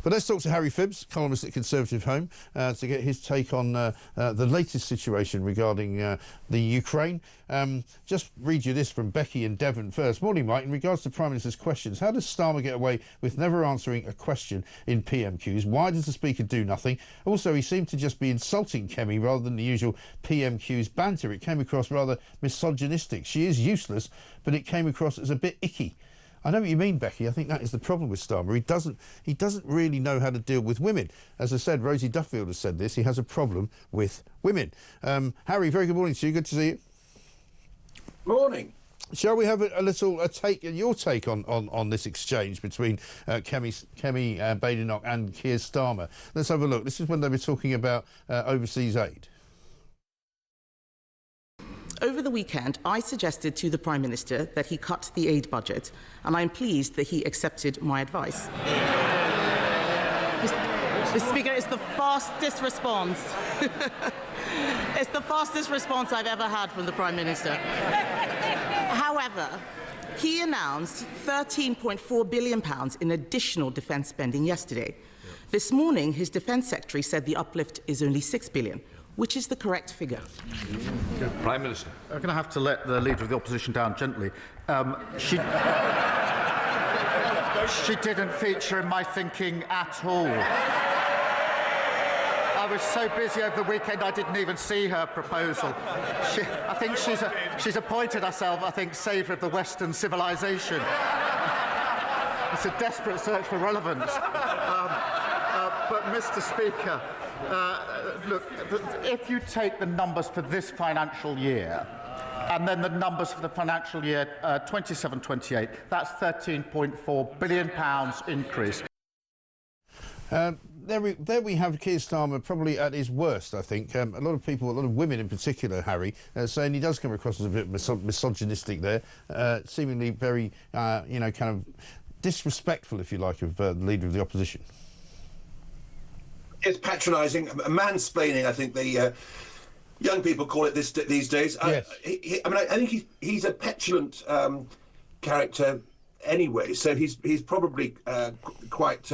But let's talk to Harry Phibbs, columnist at Conservative Home, to get his take on the latest situation regarding the Ukraine. Just read you this from Becky in Devon first. Morning, Mike. In regards to Prime Minister's questions, how does Starmer get away with never answering a question in PMQs? Why does the Speaker do nothing? Also, he seemed to just be insulting Kemi rather than the usual PMQs banter. It came across rather misogynistic. She is useless, but it came across as a bit icky. I know what you mean, Becky. I think that is the problem with Starmer. He doesn't really know how to deal with women. As I said, Rosie Duffield has said this. He has a problem with women. Harry, very good morning to you. Good to see you. Morning. Shall we have your take on this exchange between Kemi Badenoch and Keir Starmer? Let's have a look. This is when they were talking about overseas aid. Over the weekend, I suggested to the Prime Minister that he cut the aid budget, and I'm pleased that he accepted my advice. Mr. Speaker, it's the fastest response. It's the fastest response I've ever had from the Prime Minister. However, he announced £13.4 billion in additional defence spending yesterday. This morning, his Defence Secretary said the uplift is only £6 billion. Which is the correct figure? Prime Minister. I'm going to have to let the Leader of the Opposition down gently. She didn't feature in my thinking at all. I was so busy over the weekend I didn't even see her proposal. I think she's appointed herself, saviour of the Western civilization. It's a desperate search for relevance. But, Mr. Speaker, look, if you take the numbers for this financial year and then the numbers for the financial year 27-28, that's £13.4 billion increase. There we have Keir Starmer probably at his worst, I think. A lot of people, a lot of women in particular, Harry, saying he does come across as a bit misogynistic there, seemingly very, kind of disrespectful, if you like, of the Leader of the Opposition. It's patronising, mansplaining, I think the young people call it these days. Yes. I think he's a petulant character anyway, so he's probably quite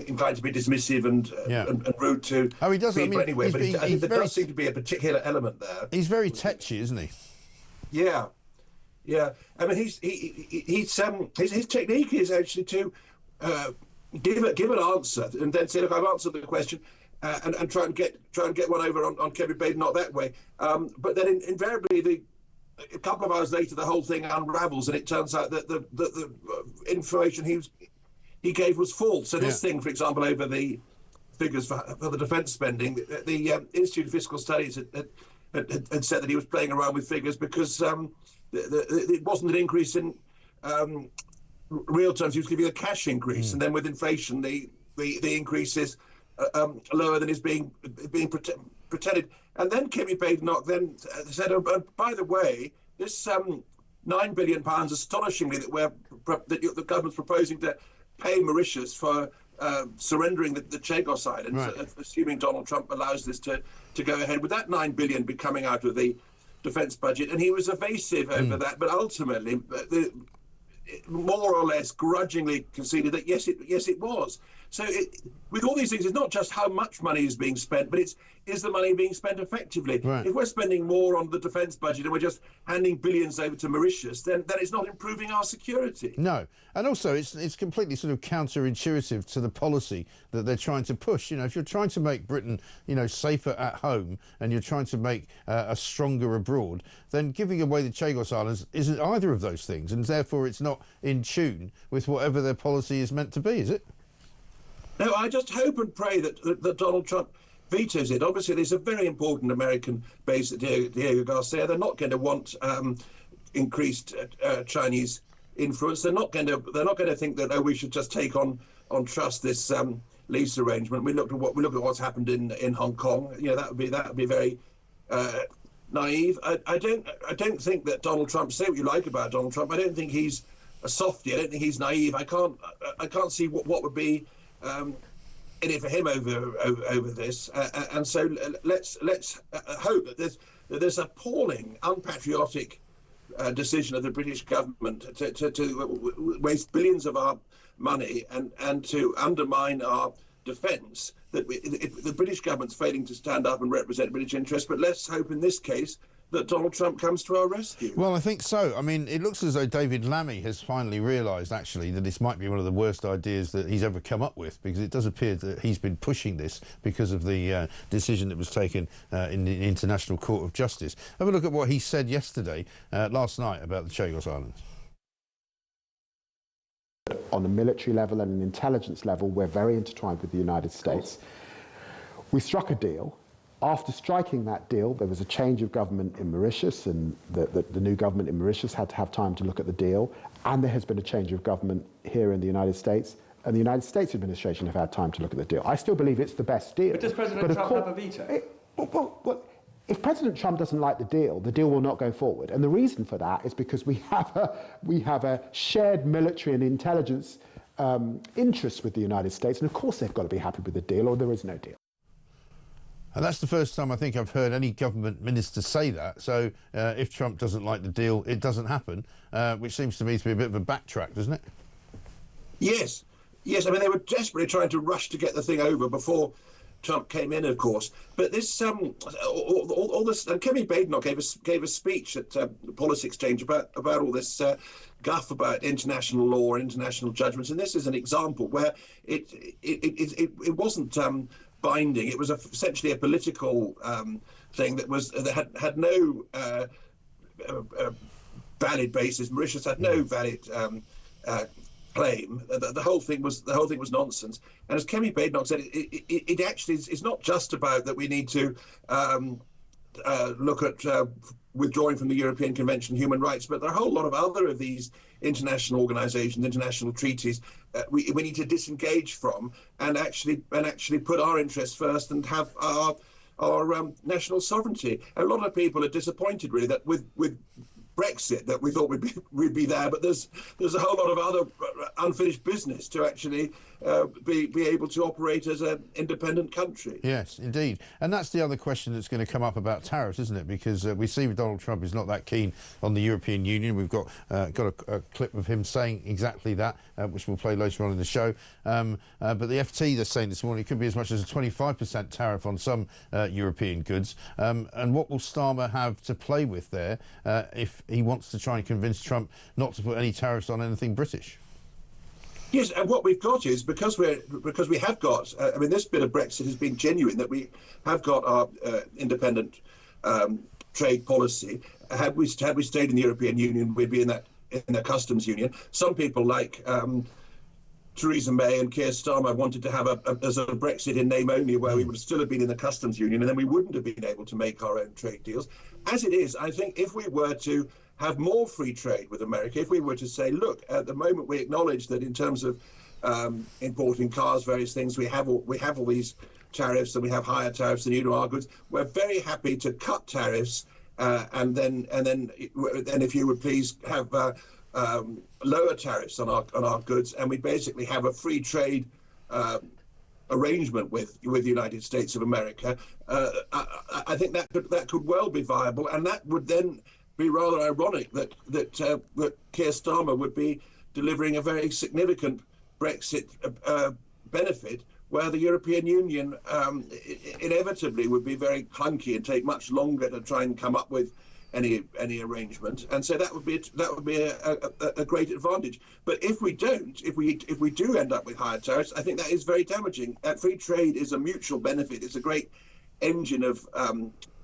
inclined to be dismissive and rude to people anyway. But I think there does seem to be a particular element there. He's very tetchy, isn't he? Yeah. I mean, his technique is actually to give an answer and then say, look, I've answered the question, and try and get one over on Kemi Badenoch that way. But then invariably, a couple of hours later, the whole thing unravels, and it turns out that the information he gave was false. So this thing, for example, over the figures for the defence spending, the Institute of Fiscal Studies had said that he was playing around with figures because it wasn't an increase in real terms. He was giving a cash increase, and then with inflation, the increase is lower than is being pretended. And then Kemi Badenoch then said, by the way, this £9 billion, astonishingly, that the government's proposing to pay Mauritius for surrendering the Chagos Islands, right, assuming Donald Trump allows this to go ahead, with that £9 billion be coming out of the defence budget. And he was evasive over that, but ultimately, more or less grudgingly conceded that yes it was. So with all these things, it's not just how much money is being spent, but is the money being spent effectively? Right. If we're spending more on the defence budget and we're just handing billions over to Mauritius, then it's not improving our security. No, and also it's completely sort of counterintuitive to the policy that they're trying to push. You know, if you're trying to make Britain, safer at home, and you're trying to make us stronger abroad, then giving away the Chagos Islands isn't either of those things, and therefore it's not in tune with whatever their policy is meant to be, is it? No, I just hope and pray that Donald Trump vetoes it. Obviously, there's a very important American base at Diego Garcia. They're not going to want increased Chinese influence. They're not going to think that we should just take on trust this lease arrangement. We look at what's happened in Hong Kong. That would be very naive. I don't think that Donald Trump. Say what you like about Donald Trump. I don't think he's a softie. I don't think he's naive. I can't see what would be in it for him over this, and so let's hope that there's appalling, unpatriotic decision of the British government to waste billions of our money and to undermine our defence, that the British government's failing to stand up and represent British interests. But let's hope in this case that Donald Trump comes to our rescue. Well, I think so. I mean, it looks as though David Lammy has finally realised, actually, that this might be one of the worst ideas that he's ever come up with, because it does appear that he's been pushing this because of the decision that was taken in the International Court of Justice. Have a look at what he said last night, about the Chagos Islands. On a military level and an intelligence level, we're very intertwined with the United States. We struck a deal. After striking that deal, there was a change of government in Mauritius, and the new government in Mauritius had to have time to look at the deal. And there has been a change of government here in the United States, and the United States administration have had time to look at the deal. I still believe it's the best deal. But does President Trump have a veto? If President Trump doesn't like the deal will not go forward. And the reason for that is because we have a shared military and intelligence interests with the United States. And of course they've got to be happy with the deal, or there is no deal. And that's the first time I think I've heard any government minister say that. So if Trump doesn't like the deal, it doesn't happen, which seems to me to be a bit of a backtrack, doesn't it? Yes. I mean, they were desperately trying to rush to get the thing over before Trump came in, of course. But this, all this, and Kemi Badenoch gave a speech at Policy Exchange about all this guff about international law and international judgments. And this is an example where it wasn't binding. It was essentially a political thing that had no valid basis. Mauritius had no valid claim. The whole thing was nonsense. And as Kemi Badenoch said, it actually is not just about that we need to look at withdrawing from the European Convention on Human Rights, but there are a whole lot of other of these international organisations, international treaties we need to disengage from and actually put our interests first and have our national sovereignty. And a lot of people are disappointed, really, that with Brexit, that we thought we'd be there, but there's a whole lot of other unfinished business to actually be able to operate as an independent country. Yes, indeed. And that's the other question that's going to come up about tariffs, isn't it? Because we see Donald Trump is not that keen on the European Union. We've got a clip of him saying exactly that, which we'll play later on in the show. But the FT, they're saying this morning, it could be as much as a 25% tariff on some European goods. And what will Starmer have to play with there if he wants to try and convince Trump not to put any tariffs on anything British? Yes, and what we've got is, because we have got, I mean, this bit of Brexit has been genuine, that we have got our independent trade policy. Had we stayed in the European Union, we'd be in the customs union. Some people like Theresa May and Keir Starmer wanted to have a sort of Brexit in name only, where we would still have been in the customs union, and then we wouldn't have been able to make our own trade deals. As it is, I think if we were to have more free trade with America, if we were to say, look, at the moment we acknowledge that in terms of importing cars, various things, we have all these tariffs, and we have higher tariffs than you do our goods. We're very happy to cut tariffs, and then if you would please have lower tariffs on our goods, and we basically have a free trade arrangement with the United States of America. I think that could well be viable, and that would then be rather ironic that Keir Starmer would be delivering a very significant Brexit benefit, where the European Union inevitably would be very clunky and take much longer to try and come up with any arrangement, and so that would be a great advantage. But if we do end up with higher tariffs, I think that is very damaging. Free trade is a mutual benefit. It's a great engine of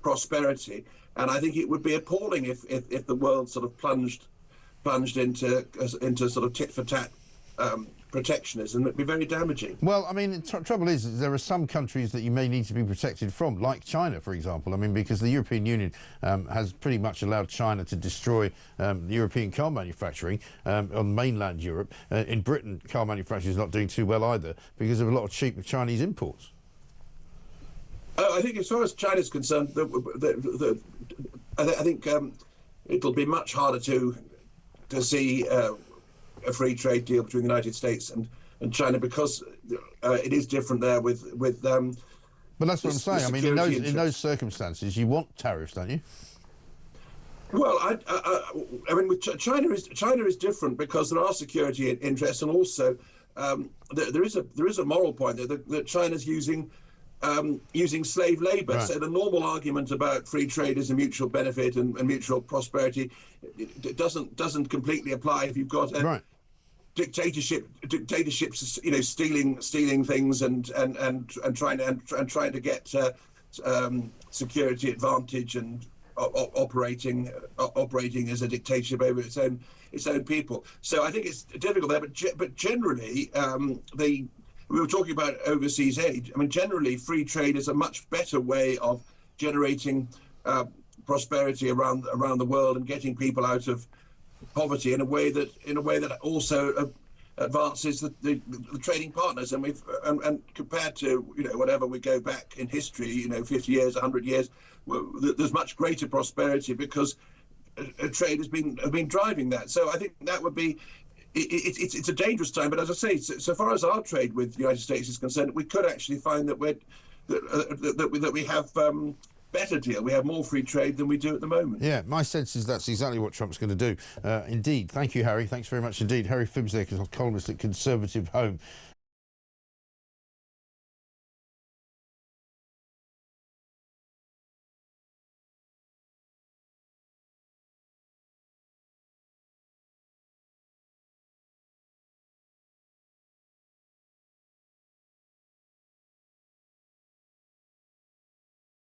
prosperity, and I think it would be appalling if the world sort of plunged into sort of tit for tat protectionism. It'd be very damaging. Well, I mean, trouble is there are some countries that you may need to be protected from, like China, for example. I mean, because the European Union has pretty much allowed China to destroy the European car manufacturing on mainland Europe. In Britain, car manufacturing is not doing too well either because of a lot of cheap Chinese imports. I think as far as China's concerned, I think it'll be much harder to see a free trade deal between the United States and China, because it is different there with but that's what I'm saying. I mean, in those circumstances, you want tariffs, don't you? Well, I mean, with China is different because there are security interests, and also there is a moral point there that China's using slave labour. Right. So the normal argument about free trade is a mutual benefit and mutual prosperity it doesn't completely apply if you've got a Right. dictatorships, stealing things and trying to get security advantage and operating as a dictatorship over its own people. So I think it's difficult there, but generally we were talking about overseas aid. I mean, generally free trade is a much better way of generating prosperity around the world and getting people out of poverty in a way that also advances the trading partners. And and compared to whatever we go back in history, 50 years, 100 years, there's much greater prosperity because trade has been driving that. So I think that would be. It's a dangerous time, but as I say, so far as our trade with the United States is concerned, we could actually find that we have better deal. We have more free trade than we do at the moment. Yeah, my sense is that's exactly what Trump's going to do. Indeed. Thank you, Harry. Thanks very much indeed. Harry Phibbs there, columnist at Conservative Home.